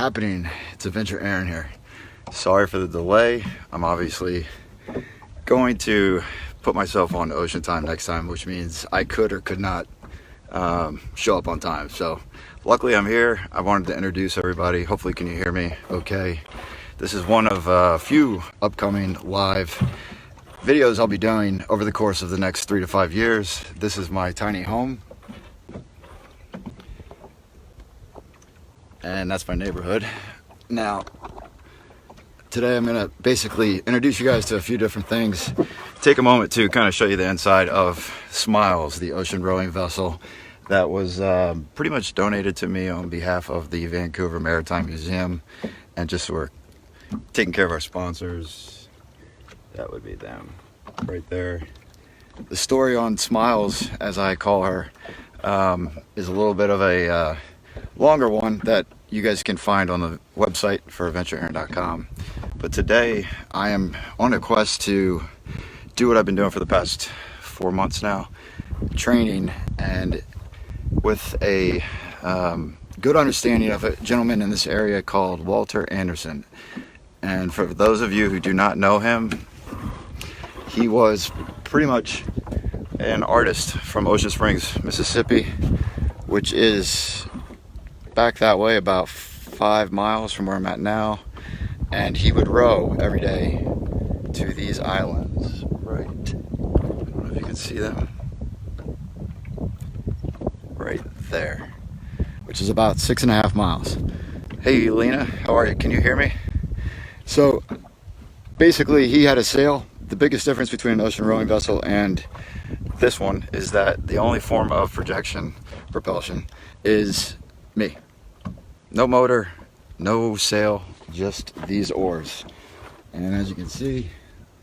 happening? It's Adventure Aaron here. Sorry for the delay. I'm obviously going to put myself on ocean time next time, which means I could or could not show up on time. So luckily I'm here. I wanted to introduce everybody. Hopefully can you hear me okay? This is one of a few upcoming live videos I'll be doing over the course of the next 3 to 5 years. This is my tiny home. And that's my neighborhood. Now, today I'm gonna basically introduce you guys to a few different things. Take a moment to kind of show you the inside of Smiles, the ocean rowing vessel that was pretty much donated to me on behalf of the Vancouver Maritime Museum. And just so we're taking care of our sponsors, that would be them right there. The story on Smiles, as I call her, is a little bit of a longer one that you guys can find on the website for adventureaaron.com. But today I am on a quest to do what I've been doing for the past 4 months now, training, and with a good understanding of a gentleman in this area called Walter Anderson. And for those of you who do not know him, he was pretty much an artist from Ocean Springs, Mississippi, which is back that way about 5 miles from where I'm at now. And he would row every day to these islands, right? I don't know if you can see them. Right there, which is about 6.5 miles. Hey Lena, how are you? Can you hear me? So basically he had a sail. The biggest difference between an ocean rowing vessel and this one is that the only form of propulsion is me. No motor, no sail, just these oars. And as you can see,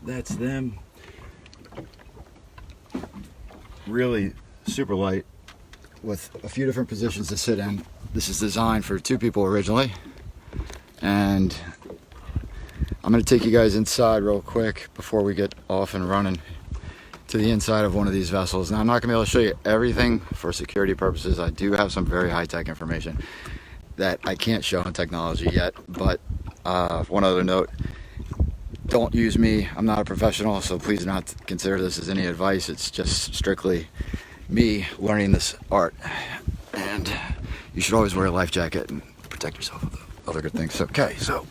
that's them. Really super light with a few different positions to sit in. This is designed for 2 people originally. And I'm going to take you guys inside real quick before we get off and running to the inside of one of these vessels. Now I'm not going to be able to show you everything for security purposes. I do have some very high-tech information that I can't show on technology yet, but one other note, don't use me. I'm not a professional, so please do not consider this as any advice. It's just strictly me learning this art. And you should always wear a life jacket and protect yourself with other good things. Okay, so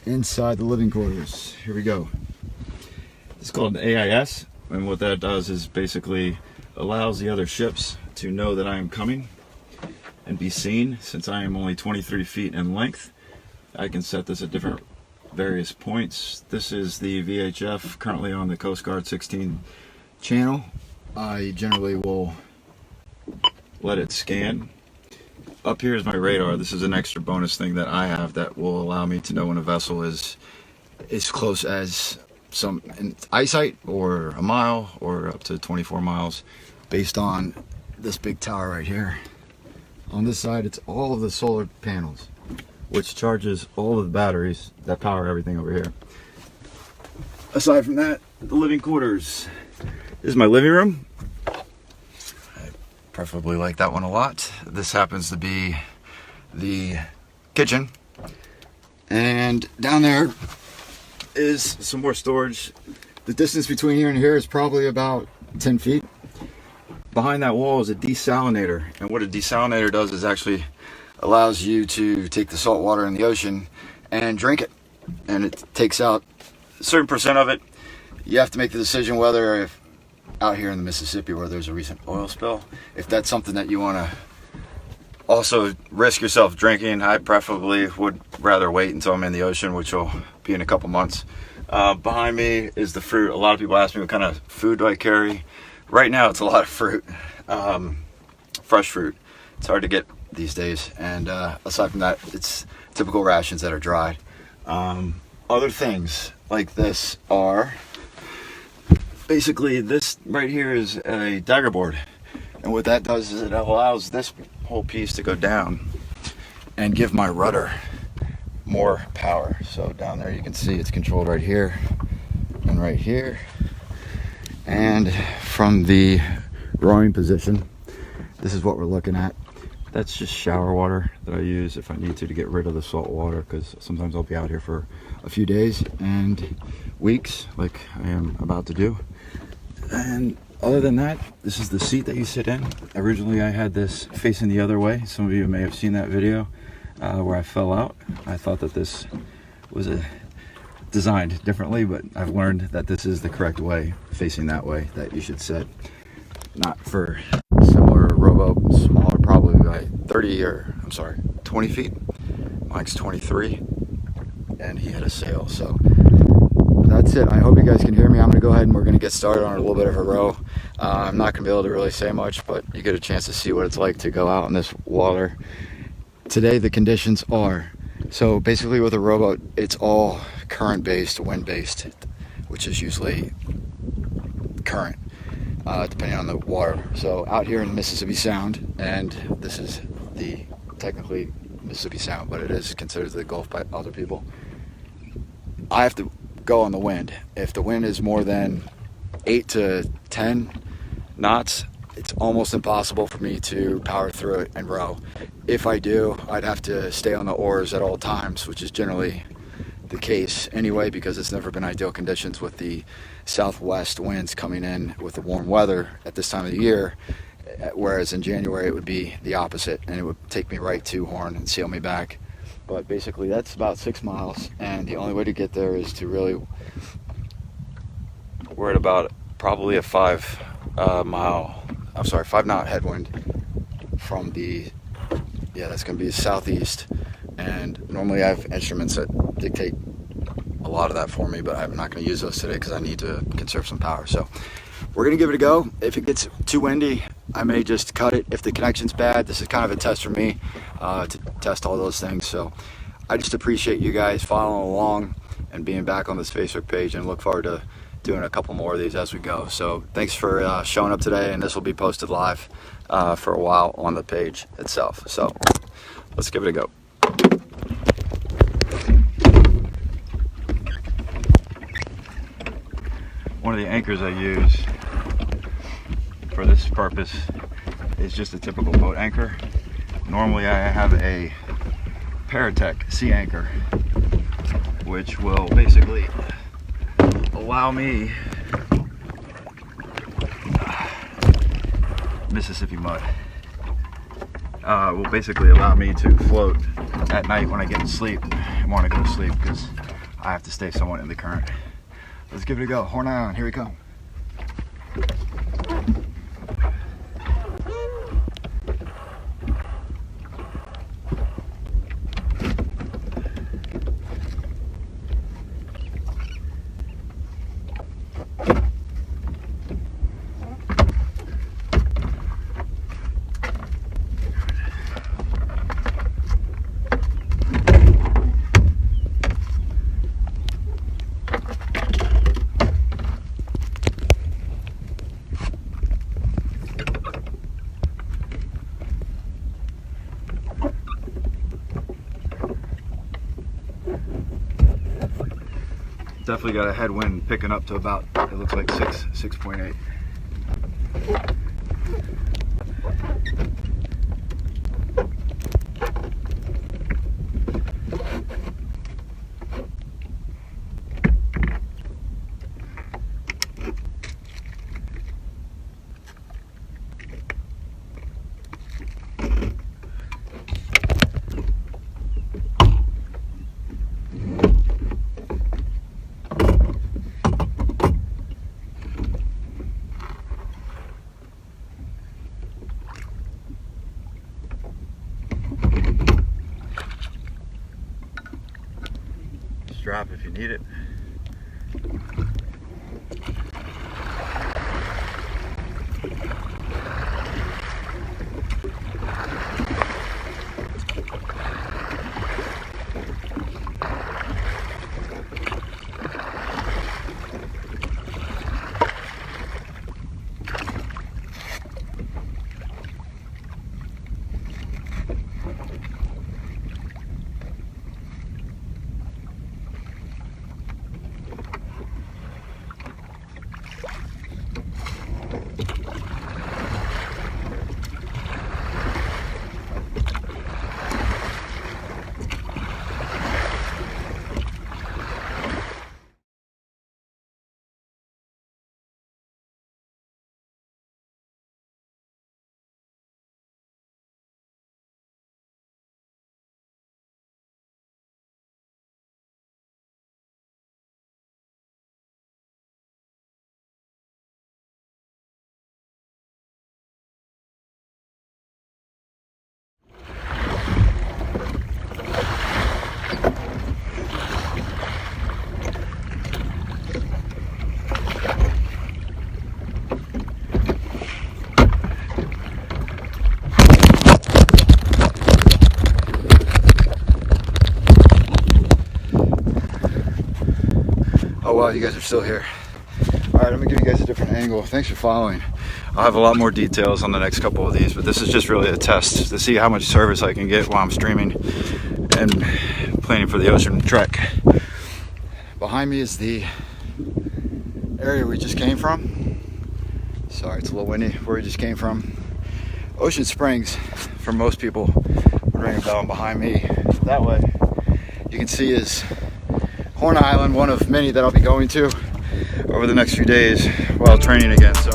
inside the living quarters, here we go. It's called an AIS, and what that does is basically allows the other ships to know that I am coming and be seen. Since I am only 23 feet in length, I can set this at different various points. This is the VHF currently on the Coast Guard 16 channel. I generally will let it scan. Up here is my radar. This is an extra bonus thing that I have that will allow me to know when a vessel is as close as some eyesight, or a mile, or up to 24 miles, based on this big tower right here. On this side, it's all of the solar panels, which charges all of the batteries that power everything over here. Aside from that, the living quarters. This is my living room. I preferably like that one a lot. This happens to be the kitchen. And down there is some more storage. The distance between here and here is probably about 10 feet. Behind that wall is a desalinator, and what a desalinator does is actually allows you to take the salt water in the ocean and drink it, and it takes out a certain percent of it. You have to make the decision whether, if out here in the Mississippi where there's a recent oil spill, if that's something that you want to also risk yourself drinking. I preferably would rather wait until I'm in the ocean, which will be in a couple months. Behind me is the fruit. A lot of people ask me what kind of food do I carry. Right now it's a lot of fruit, fresh fruit. It's hard to get these days, and aside from that, it's typical rations that are dried. Other things like this are basically, this right here is a dagger board, and what that does is it allows this whole piece to go down and give my rudder more power. So down there you can see it's controlled right here and right here. And from the rowing position, this is what we're looking at. That's just shower water that I use if I need to get rid of the salt water, because sometimes I'll be out here for a few days and weeks like I am about to do. And other than that, this is the seat that you sit in. Originally I had this facing the other way. Some of you may have seen that video where I fell out. I thought that this was designed differently, but I've learned that this is the correct way, facing that way, that you should sit. Not for similar rowboat, smaller, probably by 20 feet. Mike's 23, and he had a sail. So that's it. I hope you guys can hear me. I'm gonna go ahead and we're gonna get started on a little bit of a row. I'm not gonna be able to really say much, but you get a chance to see what it's like to go out in this water. Today the conditions are, so basically with a rowboat, it's all current based, wind based, which is usually current, depending on the water. So out here in Mississippi Sound, and this is the technically Mississippi Sound, but it is considered the Gulf by other people. I have to go on the wind. If the wind is more than 8 to 10 knots, it's almost impossible for me to power through it and row. If I do, I'd have to stay on the oars at all times, which is generally the case anyway, because it's never been ideal conditions with the southwest winds coming in with the warm weather at this time of the year, whereas in January it would be the opposite and it would take me right to Horn and sail me back. But basically that's about 6 miles, and the only way to get there is to really, we're at about probably a 5 knot headwind from the, that's going to be southeast. And normally I have instruments that dictate a lot of that for me, but I'm not going to use those today because I need to conserve some power. So we're going to give it a go. If it gets too windy, I may just cut it. If the connection's bad, this is kind of a test for me to test all those things. So I just appreciate you guys following along and being back on this Facebook page, and look forward to doing a couple more of these as we go. So thanks for showing up today, and this will be posted live for a while on the page itself. So let's give it a go. One of the anchors I use for this purpose is just a typical boat anchor. Normally I have a Paratech sea anchor, which will basically allow me, Mississippi mud, will basically allow me to float at night when I get to sleep and want to go to sleep, because I have to stay somewhat in the current. Let's give it a go. Horn on, here we come. Definitely got a headwind picking up to about, it looks like 6.8. Strap if you need it. Oh wow, you guys are still here. All right, I'm gonna give you guys a different angle. Thanks for following. I'll have a lot more details on the next couple of these, but this is just really a test to see how much service I can get while I'm streaming and planning for the ocean trek. Behind me is the area we just came from. Sorry, it's a little windy. Where we just came from. Ocean Springs, for most people, would ring a bell. Behind me, that way, you can see is Horn Island, one of many that I'll be going to over the next few days while training again. So